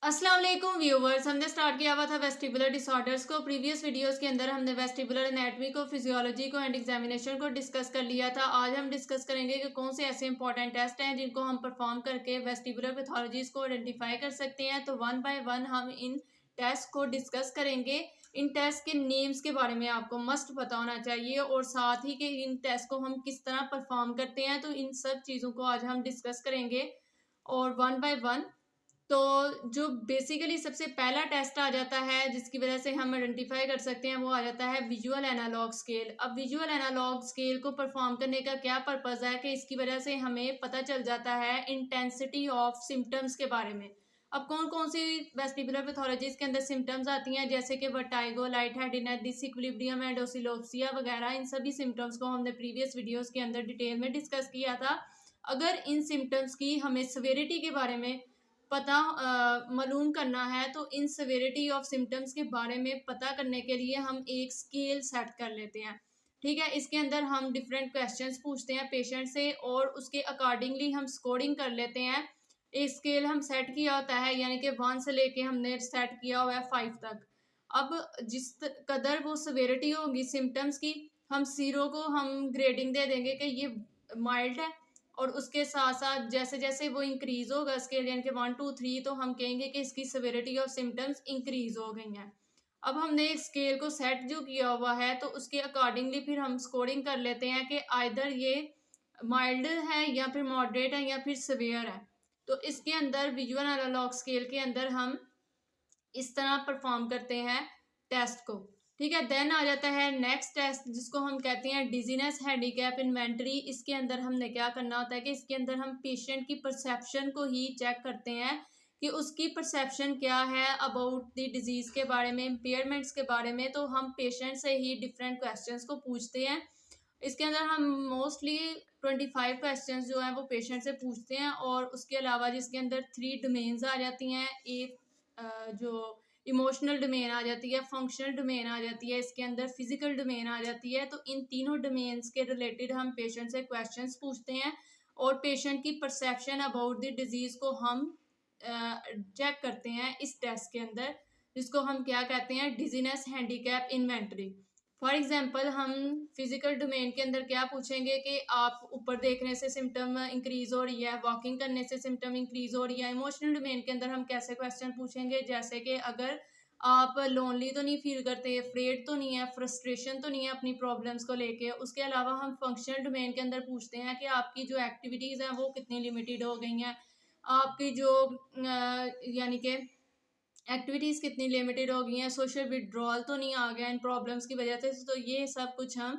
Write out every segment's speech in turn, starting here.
अस्सलाम वालेकुम व्यूवर्स। हमने स्टार्ट किया हुआ था वेस्टिबुलर डिसऑर्डर्स को। प्रीवियस वीडियोस के अंदर हमने वेस्टिबुलर एनाटॉमी को, फिजियोलॉजी को एंड एग्जामिनेशन को डिस्कस कर लिया था। आज हम डिस्कस करेंगे कि कौन से ऐसे इंपॉर्टेंट टेस्ट हैं जिनको हम परफॉर्म करके वेस्टिबुलर पैथोलॉजीज को आइडेंटिफाई कर सकते हैं। तो वन बाय वन हम इन टेस्ट को डिस्कस करेंगे। इन टेस्ट के नेम्स के बारे में आपको मस्ट पता होना चाहिए और साथ ही कि इन टेस्ट को हम किस तरह परफॉर्म करते हैं। तो इन सब चीज़ों को आज हम डिस्कस करेंगे और वन बाय वन। तो जो बेसिकली सबसे पहला टेस्ट आ जाता है जिसकी वजह से हम आइडेंटिफाई कर सकते हैं वो आ जाता है विजुअल एनालॉग स्केल। अब विजुअल एनालॉग स्केल को परफॉर्म करने का क्या पर्पज़ है कि इसकी वजह से हमें पता चल जाता है इंटेंसिटी ऑफ सिम्टम्स के बारे में। अब कौन कौन सी वेस्टिबुलर पैथोलॉजीज के अंदर सिम्टम्स आती हैं जैसे कि vertigo, light headedness, disequilibrium and oscillopsia वगैरह। इन सभी सिम्टम्स को हमने प्रीवियस वीडियोस के अंदर डिटेल में डिस्कस किया था। अगर इन सिम्टम्स की हमें सिवियरिटी के बारे में पता मालूम करना है तो इन सिवियरिटी ऑफ सिम्टम्स के बारे में पता करने के लिए हम एक स्केल सेट कर लेते हैं। ठीक है, इसके अंदर हम डिफरेंट क्वेश्चंस पूछते हैं पेशेंट से और उसके अकॉर्डिंगली हम स्कोरिंग कर लेते हैं। एक स्केल हम सेट किया होता है, यानी कि 1 से लेके हमने सेट किया हुआ है 5 तक। अब जिस कदर वो सिवियरिटी होगी सिम्टम्स की, हम 0 को हम ग्रेडिंग दे देंगे कि ये माइल्ड है, और उसके साथ साथ जैसे जैसे वो इंक्रीज होगा स्केल यानी कि 1 2 3, तो हम कहेंगे कि इसकी सिवियरिटी ऑफ सिम्टम्स इंक्रीज हो गई हैं। अब हमने एक स्केल को सेट जो किया हुआ है तो उसके अकॉर्डिंगली फिर हम स्कोरिंग कर लेते हैं कि आइदर ये माइल्ड है या फिर मॉडरेट है या फिर सिवियर है। तो इसके अंदर विजुअल एनालॉग स्केल के अंदर हम इस तरह परफॉर्म करते हैं टेस्ट को। ठीक है, देन आ जाता है नेक्स्ट टेस्ट जिसको हम कहते हैं डिजीनेस हैंडीकैप इन्वेंटरी। इसके अंदर हमने क्या करना होता है कि इसके अंदर हम पेशेंट की परसेप्शन को ही चेक करते हैं कि उसकी परसेप्शन क्या है अबाउट द डिजीज़ के बारे में, इम्पेयरमेंट्स के बारे में। तो हम पेशेंट से ही डिफरेंट क्वेश्चंस को पूछते हैं। इसके अंदर हम मोस्टली 25 क्वेश्चंस जो हैं वो पेशेंट से पूछते हैं और उसके अलावा जिसके अंदर 3 डोमेन्स आ जाती हैं। एक जो इमोशनल डोमेन आ जाती है, फंक्शनल डोमेन आ जाती है, इसके अंदर फिजिकल डोमेन आ जाती है। तो इन तीनों डोमेन्स के रिलेटेड हम पेशेंट से क्वेश्चंस पूछते हैं और पेशेंट की परसेप्शन अबाउट द डिजीज़ को हम चेक करते हैं इस टेस्ट के अंदर, जिसको हम क्या कहते हैं dizziness handicap inventory. For example हम फिजिकल डोमेन के अंदर क्या पूछेंगे कि आप ऊपर देखने से सिम्टम इंक्रीज हो रही है, वॉकिंग करने से सिम्टम इंक्रीज हो रही है। इमोशनल डोमेन के अंदर हम कैसे क्वेश्चन पूछेंगे जैसे कि अगर आप लोनली तो नहीं फील करते, अफ्रेड तो नहीं है, फ्रस्ट्रेशन तो नहीं है अपनी प्रॉब्लम्स को लेके। उसके अलावा हम फंक्शनल डोमेन के अंदर पूछते हैं कि आपकी जो एक्टिविटीज़ हैं वो कितनी लिमिटेड हो गई हैं, आपकी जो यानी कि एक्टिविटीज़ कितनी लिमिटेड हो गई हैं, सोशल विड्रॉल तो नहीं आ गया इन प्रॉब्लम्स की वजह से। तो ये सब कुछ हम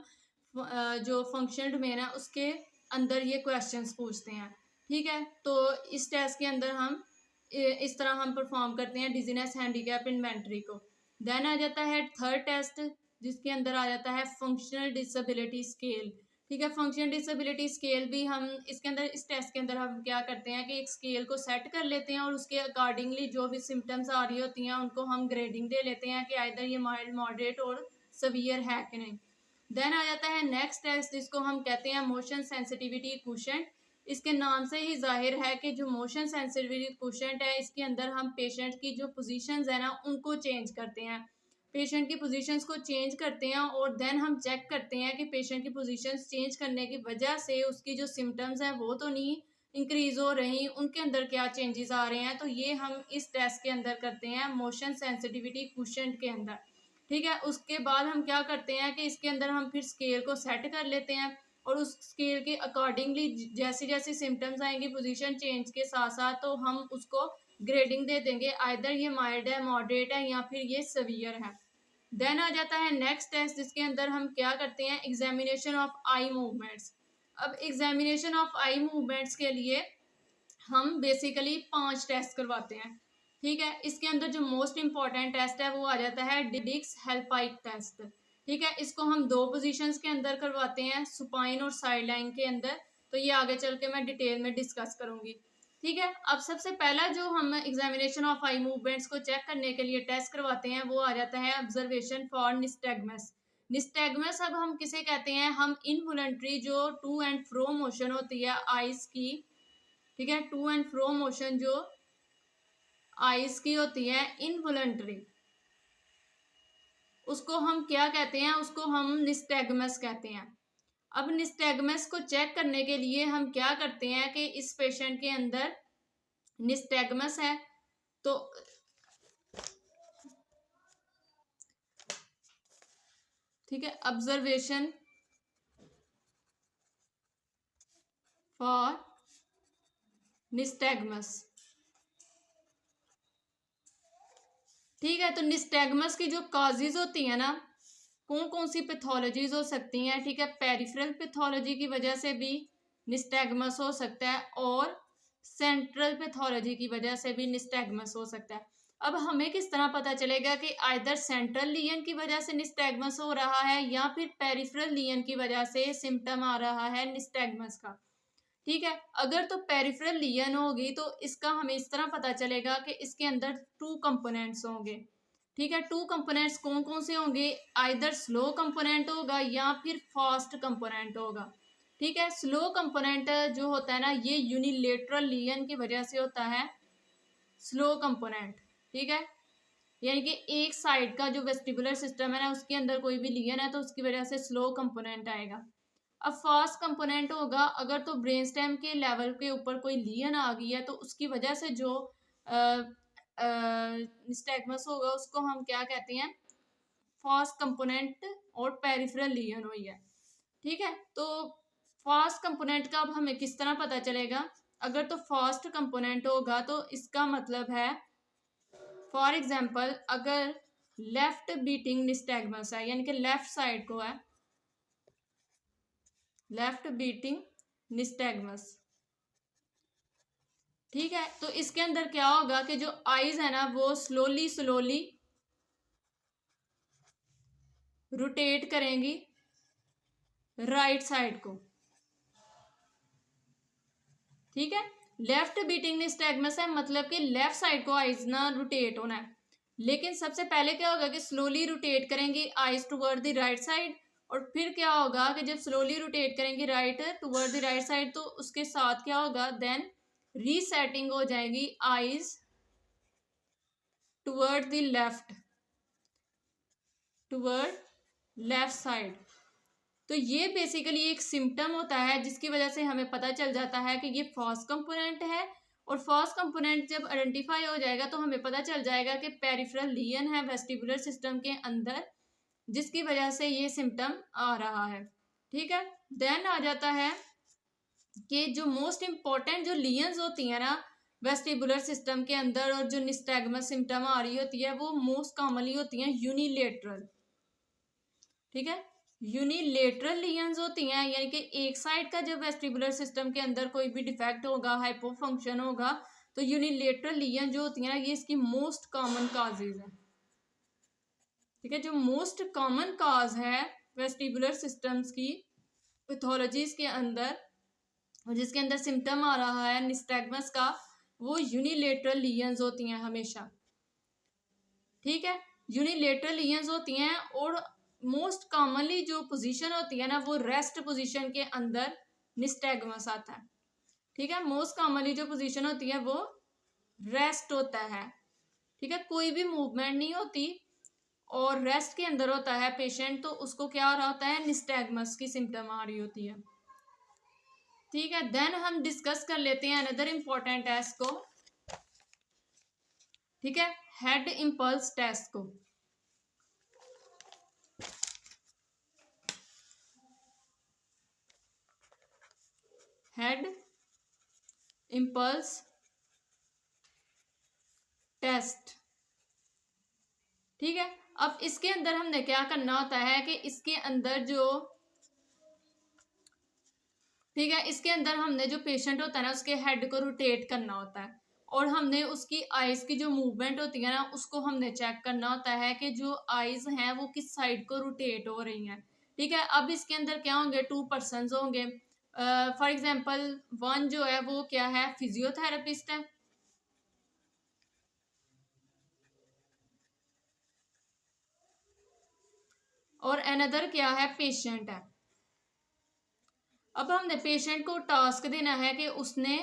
जो फंक्शनल डोमेन है उसके अंदर ये क्वेश्चंस पूछते हैं। ठीक है, तो इस टेस्ट के अंदर हम इस तरह हम परफॉर्म करते हैं डिजीनेस हैंडीकैप इन्वेंटरी को। देन आ जाता है थर्ड टेस्ट जिसके अंदर आ जाता है फंक्शनल डिसेबिलिटी स्केल। ठीक है, फंक्शनल डिसेबिलिटी स्केल भी हम इसके अंदर इस टेस्ट के अंदर हम क्या करते हैं कि एक स्केल को सेट कर लेते हैं और उसके अकॉर्डिंगली जो भी सिम्टम्स आ रही होती हैं उनको हम ग्रेडिंग दे लेते हैं कि आइदर ये माइल्ड, मॉडरेट और सवियर है कि नहीं। देन आ जाता है नेक्स्ट टेस्ट जिसको हम कहते हैं मोशन सेंसिटिविटी क्वोशिएंट। इसके नाम से ही जाहिर है कि जो मोशन सेंसिटिविटी क्वोशिएंट है इसके अंदर हम पेशेंट की जो पोजीशंस है ना उनको चेंज करते हैं। पेशेंट की पोजीशंस को चेंज करते हैं और देन हम चेक करते हैं कि पेशेंट की पोजीशंस चेंज करने की वजह से उसकी जो सिम्टम्स हैं वो तो नहीं इंक्रीज हो रही, उनके अंदर क्या चेंजेस आ रहे हैं। तो ये हम इस टेस्ट के अंदर करते हैं मोशन सेंसिटिविटी क्वोशिएंट के अंदर। ठीक है, उसके बाद हम क्या करते हैं कि इसके अंदर हम फिर स्केल को सेट कर लेते हैं और उस स्केल के अकॉर्डिंगली जैसे जैसे सिम्टम्स आएंगी पोजीशन चेंज के साथ साथ तो हम उसको ग्रेडिंग दे देंगे, आइदर ये माइल्ड है, मॉडरेट है या फिर ये सवियर है। देन आ जाता है नेक्स्ट टेस्ट जिसके अंदर हम क्या करते हैं एग्जामिनेशन ऑफ आई मूवमेंट्स। अब एग्जामिनेशन ऑफ आई मूवमेंट्स के लिए हम बेसिकली 5 टेस्ट करवाते हैं। ठीक है, इसके अंदर जो मोस्ट इंपॉर्टेंट टेस्ट है वो आ जाता है डिक्स हेल्पाइक टेस्ट। ठीक है, इसको हम 2 पोजीशंस के अंदर करवाते हैं, सुपाइन और साइड लाइन के अंदर। तो ये आगे चल के मैं डिटेल में डिस्कस करूंगी। ठीक है, अब सबसे पहला जो हम एग्जामिनेशन ऑफ आई मूवमेंट्स को चेक करने के लिए टेस्ट करवाते हैं वो आ जाता है ऑब्जर्वेशन फॉर निस्टैग्मस। निस्टैग्मस अब हम किसे कहते हैं, हम इनवॉलंटरी जो टू एंड फ्रो मोशन होती है आइज की। ठीक है, टू एंड फ्रो मोशन जो आइज की होती है इनवॉलंटरी, उसको हम क्या कहते हैं, उसको हम निस्टैगमस कहते हैं। अब निस्टैगमस को चेक करने के लिए हम क्या करते हैं कि इस पेशेंट के अंदर निस्टैगमस है, तो ठीक है, ऑब्जर्वेशन फॉर निस्टैगमस। ठीक है, तो निस्टैगमस की जो काजेज होती है ना, कौन कौन सी पैथोलॉजीज हो सकती हैं। ठीक है, पेरिफेरल पैथोलॉजी की वजह से भी निस्टैगमस हो सकता है और सेंट्रल पैथोलॉजी की वजह से भी निस्टैगमस हो सकता है। अब हमें किस तरह पता चलेगा कि आइदर सेंट्रल लीजन की वजह से निस्टैगमस हो रहा है या फिर पेरिफेरल लीजन की वजह से सिम्टम आ रहा है निस्टैगमस का। ठीक है, अगर तो पेरिफेरल लीजन होगी तो इसका हमें इस तरह पता चलेगा कि इसके अंदर 2 कंपोनेंट्स होंगे। ठीक है, 2 कंपोनेंट्स कौन कौन से होंगे, आइदर स्लो कंपोनेंट होगा या फिर फास्ट कंपोनेंट होगा। ठीक है, स्लो कंपोनेंट जो होता है ना, ये यूनिलेटरल लीजन की वजह से होता है स्लो कंपोनेंट। ठीक है, यानी कि एक साइड का जो वेस्टिबुलर सिस्टम है ना, उसके अंदर कोई भी लीजन है तो उसकी वजह से स्लो कंपोनेंट आएगा। अब फास्ट कंपोनेंट होगा अगर तो ब्रेन स्टेम के लेवल के ऊपर कोई लीजन आ गई है तो उसकी वजह से जो निस्टैगमस होगा उसको हम क्या कहते हैं, फास्ट कंपोनेंट और पेरिफेरल लीजन हुई है। ठीक है, तो फास्ट कंपोनेंट का अब हमें किस तरह पता चलेगा, अगर तो फास्ट कंपोनेंट होगा तो इसका मतलब है, फॉर एग्जाम्पल अगर लेफ्ट बीटिंग निस्टैगमस है, यानी कि लेफ्ट साइड को है लेफ्ट बीटिंग निस्टैगमस। ठीक है, तो इसके अंदर क्या होगा कि जो आईज है ना वो स्लोली स्लोली रोटेट करेंगी राइट साइड को। ठीक है, लेफ्ट बीटिंग निस्टैगमस है मतलब कि लेफ्ट साइड को आईज ना रोटेट होना है, लेकिन सबसे पहले क्या होगा कि स्लोली रोटेट करेंगी eyes toward the right side, और फिर क्या होगा कि जब स्लोली रोटेट करेंगी right toward the right side तो उसके साथ क्या होगा, देन रीसेटिंग हो जाएगी eyes toward the left, toward left side. तो ये बेसिकली एक सिम्टम होता है जिसकी वजह से हमें पता चल जाता है कि ये फास्ट कंपोनेंट है, और फास्ट कंपोनेंट जब आइडेंटिफाई हो जाएगा तो हमें पता चल जाएगा कि पेरिफेरल लीजन है वेस्टिबुलर सिस्टम के अंदर जिसकी वजह से ये सिम्टम आ रहा है। ठीक है, देन आ जाता है कि जो मोस्ट इम्पॉर्टेंट जो लीजन्स होती हैं ना वेस्टिबुलर सिस्टम के अंदर और जो निस्टैगमस सिम्टम आ रही होती है वो मोस्ट कॉमनली होती हैं यूनिलेटरल। ठीक है, यूनिलेटरल लीजन्स होती हैं, यानी कि एक साइड का जब वेस्टिबुलर सिस्टम के अंदर कोई भी डिफेक्ट होगा, हाइपोफंक्शन होगा, तो यूनिलेटरल लीजन जो होती है ना ये इसकी मोस्ट कॉमन काजेज है। ठीक है, जो मोस्ट कॉमन काज है वेस्टिबुलर सिस्टम्स की पैथोलॉजीज के अंदर और जिसके अंदर सिम्टम आ रहा है निस्टैगमस का, वो यूनिलेटरल लीजन्स होती हैं हमेशा। ठीक है, यूनिलेटरल लीजन्स होती हैं और मोस्ट कॉमनली जो पोजीशन होती है ना वो रेस्ट पोजीशन के अंदर निस्टैगमस आता है। ठीक है, मोस्ट कॉमनली जो पोजीशन होती है वो रेस्ट होता है। ठीक है, कोई भी मूवमेंट नहीं होती और रेस्ट के अंदर होता है पेशेंट, तो उसको क्या हो रहा होता है, निस्टैगमस की सिम्टम आ रही होती है। ठीक है, देन हम डिस्कस कर लेते हैं अनदर इम्पोर्टेंट टेस्ट को। ठीक है, हेड इम्पल्स टेस्ट को। Head impulse test. ठीक है, अब इसके अंदर हमने क्या करना होता है कि इसके अंदर जो, ठीक है, इसके अंदर हमने जो पेशेंट होता है ना उसके हेड को रोटेट करना होता है और हमने उसकी आईज की जो मूवमेंट होती है ना उसको हमने चेक करना होता है कि जो आईज हैं वो किस साइड को रोटेट हो रही हैं। ठीक है, अब इसके अंदर क्या होंगे, 2 पर्सन होंगे। फॉर एग्जाम्पल वन जो है वो क्या है, फिजियोथेरेपिस्ट है, और अनदर क्या है, पेशेंट है। अब हमने पेशेंट को टास्क देना है कि उसने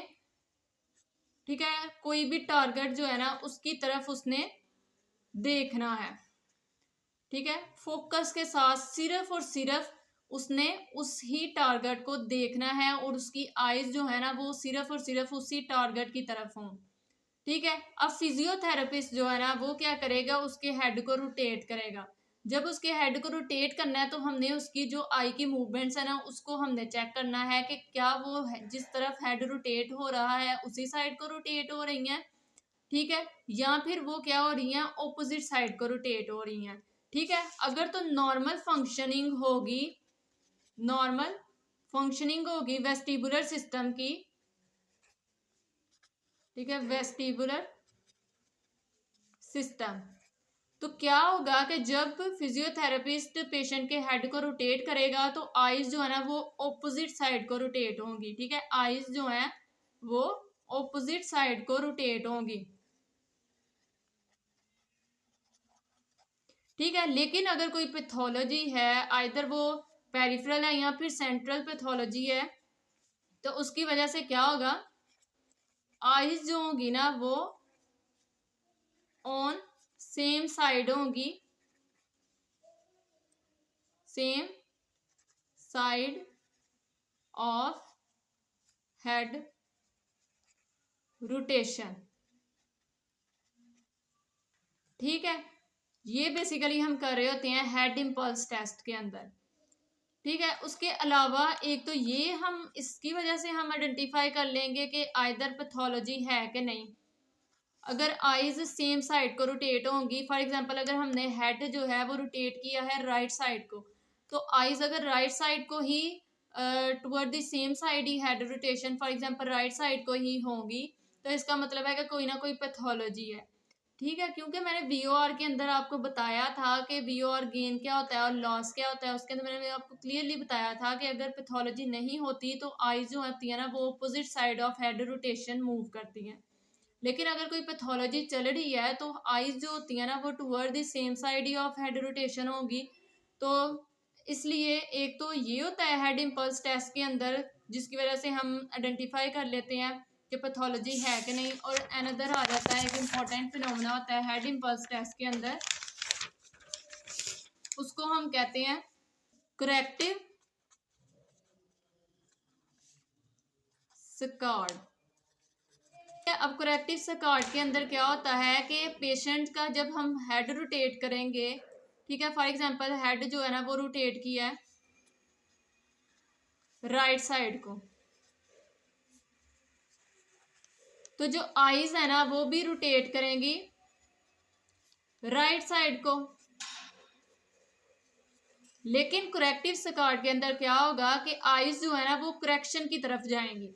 ठीक है, कोई भी टारगेट जो है ना उसकी तरफ उसने देखना है। ठीक है, फोकस के साथ सिर्फ और सिर्फ उसने उस ही टारगेट को देखना है और उसकी आईज जो है ना वो सिर्फ और सिर्फ उसी टारगेट की तरफ हों। ठीक है, अब फिजियोथेरेपिस्ट जो है ना वो क्या करेगा, उसके हेड को रोटेट करेगा। जब उसके हेड को रोटेट करना है तो हमने उसकी जो आई की मूवमेंट्स है ना उसको हमने चेक करना है कि क्या वो जिस तरफ हेड रोटेट हो रहा है उसी साइड को रोटेट हो रही हैं। ठीक है, या फिर वो क्या हो रही हैं, ऑपोजिट साइड को रोटेट हो रही हैं। ठीक है, अगर तो नॉर्मल फंक्शनिंग होगी वेस्टिबुलर सिस्टम की। ठीक है, वेस्टिबुलर सिस्टम, तो क्या होगा कि जब फिजियोथेरेपिस्ट पेशेंट के हेड को रोटेट करेगा तो आईज जो है ना वो ऑपोजिट साइड को रोटेट होंगी। ठीक है, आईज जो है वो ऑपोजिट साइड को रोटेट होंगी। ठीक है, लेकिन अगर कोई पैथोलॉजी है, आइदर वो पेरिफेरल है या फिर सेंट्रल पैथोलॉजी है, तो उसकी वजह से क्या होगा, आईज जो होगी ना वो ऑन सेम साइड होंगी, same side of head rotation. ठीक है, ये बेसिकली हम कर रहे होते हैं हेड इम्पल्स टेस्ट के अंदर। ठीक है, उसके अलावा एक तो ये हम इसकी वजह से हम आइडेंटिफाई कर लेंगे कि आइदर पैथोलॉजी है कि नहीं। अगर आईज सेम साइड को रोटेट होंगी, फॉर एग्जांपल अगर हमने हेड जो है वो रोटेट किया है राइट साइड को, तो आईज अगर राइट साइड को ही टुवर्ड द सेम साइड ही head rotation for example right side को ही होंगी, तो इसका मतलब है कि कोई ना कोई पैथोलॉजी है। ठीक है, क्योंकि मैंने वीओआर के अंदर आपको बताया था कि वीओआर गेन क्या होता है और लॉस क्या होता है, उसके अंदर मैंने आपको क्लियरली बताया था कि अगर पैथोलॉजी नहीं होती तो आईज जो होती है ना वो opposite side of head rotation move करती हैं। लेकिन अगर कोई पैथोलॉजी चल रही है तो आईज जो होती है ना वो toward the same side he of head rotation होगी। तो इसलिए एक तो ये होता है हेड इम्पल्स टेस्ट के अंदर, जिसकी वजह से हम आइडेंटिफाई कर लेते हैं कि पैथोलॉजी है कि नहीं। और अनदर आ जाता है, एक इम्पॉर्टेंट फिनोमेना होता है हेड इम्पल्स टेस्ट के अंदर, उसको हम कहते हैं करेक्टिव स्कार्ड। अब करेक्टिव स्कार्ड के अंदर क्या होता है कि पेशेंट का जब हम हेड रोटेट करेंगे, ठीक है, फॉर एग्जांपल हेड जो है ना वो रोटेट किया है राइट साइड को, तो जो आईज है ना वो भी रोटेट करेंगी राइट साइड को। लेकिन करेक्टिव स्कार्ड के अंदर क्या होगा कि आईज जो है ना वो करेक्शन की तरफ जाएंगी,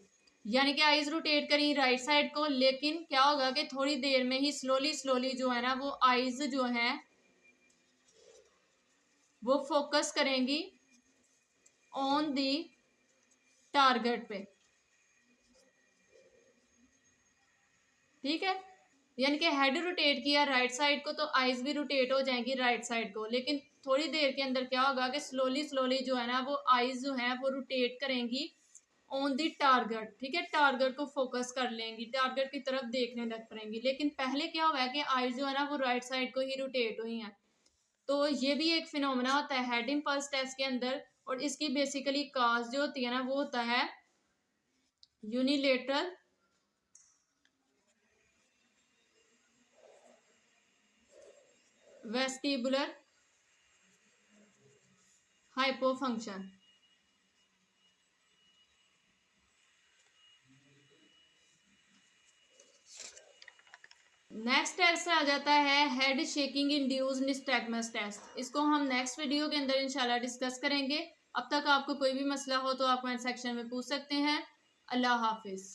यानी कि आईज रोटेट करी राइट साइड को, लेकिन क्या होगा कि थोड़ी देर में ही स्लोली जो है ना वो आईज जो है वो फोकस करेंगी ऑन दी टारगेट पे। ठीक है, यानी कि हेड रोटेट किया राइट साइड को तो आईज भी रोटेट हो जाएंगी राइट साइड को, लेकिन थोड़ी देर के अंदर क्या होगा कि स्लोली जो है ना वो आईज जो है वो रोटेट करेंगी ऑन दी टारगेट। ठीक है, टारगेट को फोकस कर लेंगी, टारगेट की तरफ देखने लग पड़ेंगी। लेकिन पहले क्या हुआ है कि आईज जो है ना वो राइट साइड को ही रोटेट हुई हैं। तो ये भी एक फिनोमेना होता है हेड इम्पल्स टेस्ट के अंदर, और इसकी बेसिकली काज जो होती है ना वो होता है unilateral vestibular hypofunction. Next test आ जाता है head shaking induced nystagmus test. इसको हम नेक्स्ट वीडियो के अंदर इंशाल्लाह डिस्कस करेंगे। अब तक आपको कोई भी मसला हो तो आप कमेंट सेक्शन में पूछ सकते हैं। अल्लाह हाफिज।